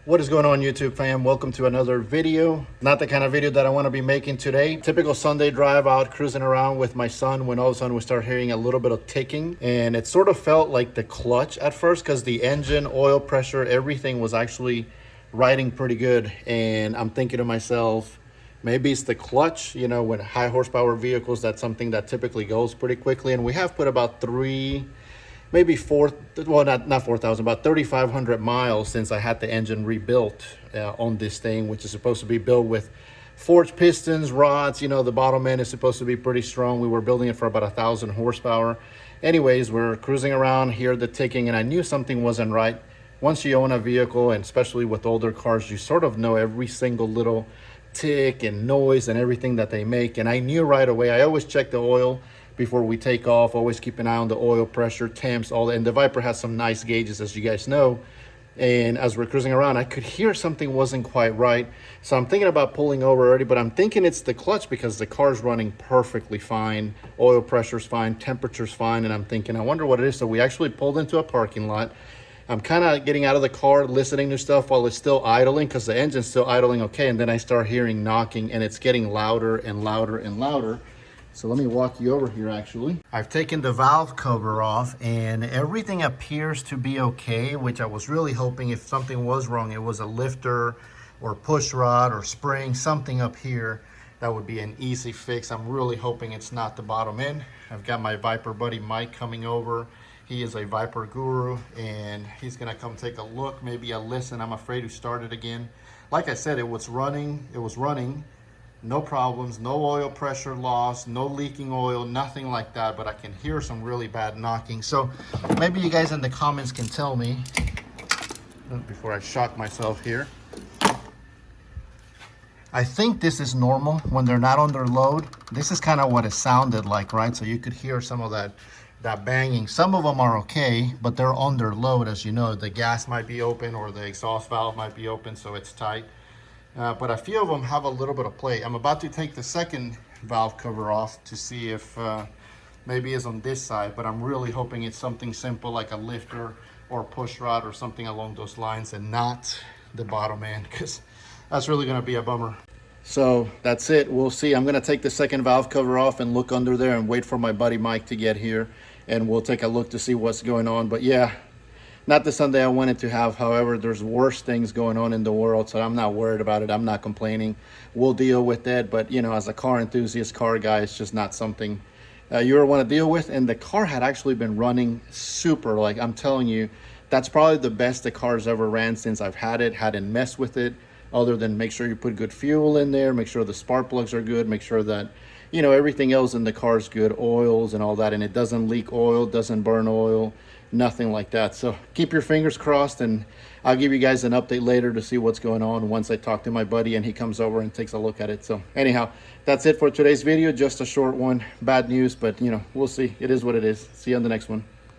What is going on, YouTube fam? Welcome to another video. Not the kind of video that I want to be making today. Typical Sunday drive out cruising around with my son when all of a sudden we start hearing a little bit of ticking, and it sort of felt like the clutch at first because the engine, oil pressure, everything was actually riding pretty good. And I'm thinking to myself, maybe it's the clutch. You know, with high horsepower vehicles, that's something that typically goes pretty quickly. And we have put about maybe not 4,000, about 3,500 miles since I had the engine rebuilt on this thing, which is supposed to be built with forged pistons, rods. You know, the bottom end is supposed to be pretty strong. We were building it for about 1,000 horsepower. Anyways, we're cruising around, hear the ticking, and I knew something wasn't right. Once you own a vehicle, and especially with older cars, you sort of know every single little tick and noise and everything that they make. And I knew right away. I always check the oil before we take off, always keep an eye on the oil pressure, temps, all that. And the Viper has some nice gauges, as you guys know. And as we're cruising around, I could hear something wasn't quite right. So I'm thinking about pulling over already, but I'm thinking it's the clutch because the car's running perfectly fine. Oil pressure's fine, temperature's fine. And I'm thinking, I wonder what it is. So we actually pulled into a parking lot. I'm kind of getting out of the car, listening to stuff while it's still idling because the engine's still idling okay. And then I start hearing knocking, and it's getting louder and louder and louder. So let me walk you over here. Actually, I've taken the valve cover off and everything appears to be okay, which I was really hoping if something was wrong, it was a lifter or push rod or spring, something up here. That would be an easy fix. I'm really hoping it's not the bottom end. I've got my Viper buddy Mike coming over. He is a Viper guru and he's gonna come take a look, maybe a listen. I'm afraid to start it again. Like I said, it was running. No problems, no oil pressure loss, no leaking oil, nothing like that, but I can hear some really bad knocking. So maybe you guys in the comments can tell me, before I shock myself here. I think this is normal when they're not under load. This is kind of what it sounded like, right? So you could hear some of that banging. Some of them are okay, but they're under load. As you know, the gas might be open or the exhaust valve might be open, so it's tight. But a few of them have a little bit of play. I'm about to take the second valve cover off to see if maybe it's on this side, but I'm really hoping it's something simple like a lifter or push rod or something along those lines and not the bottom end, because that's really going to be a bummer. So that's it. We'll see. I'm going to take the second valve cover off and look under there and wait for my buddy Mike to get here, and we'll take a look to see what's going on. But yeah, not the Sunday I wanted to have. However, there's worse things going on in the world, so I'm not worried about it. I'm not complaining. We'll deal with that. But, you know, as a car enthusiast, car guy, it's just not something you ever want to deal with. And the car had actually been running super. Like, I'm telling you, that's probably the best the car's ever ran since I've had it. Hadn't messed with it other than make sure you put good fuel in there, make sure the spark plugs are good, make sure that, you know, everything else in the car is good, oils and all that, and it doesn't leak oil, doesn't burn oil, nothing like that. So keep your fingers crossed, and I'll give you guys an update later to see what's going on once I talk to my buddy and he comes over and takes a look at it. So anyhow, that's it for today's video. Just a short one. Bad news, but you know, we'll see. It is what it is. See you on the next one.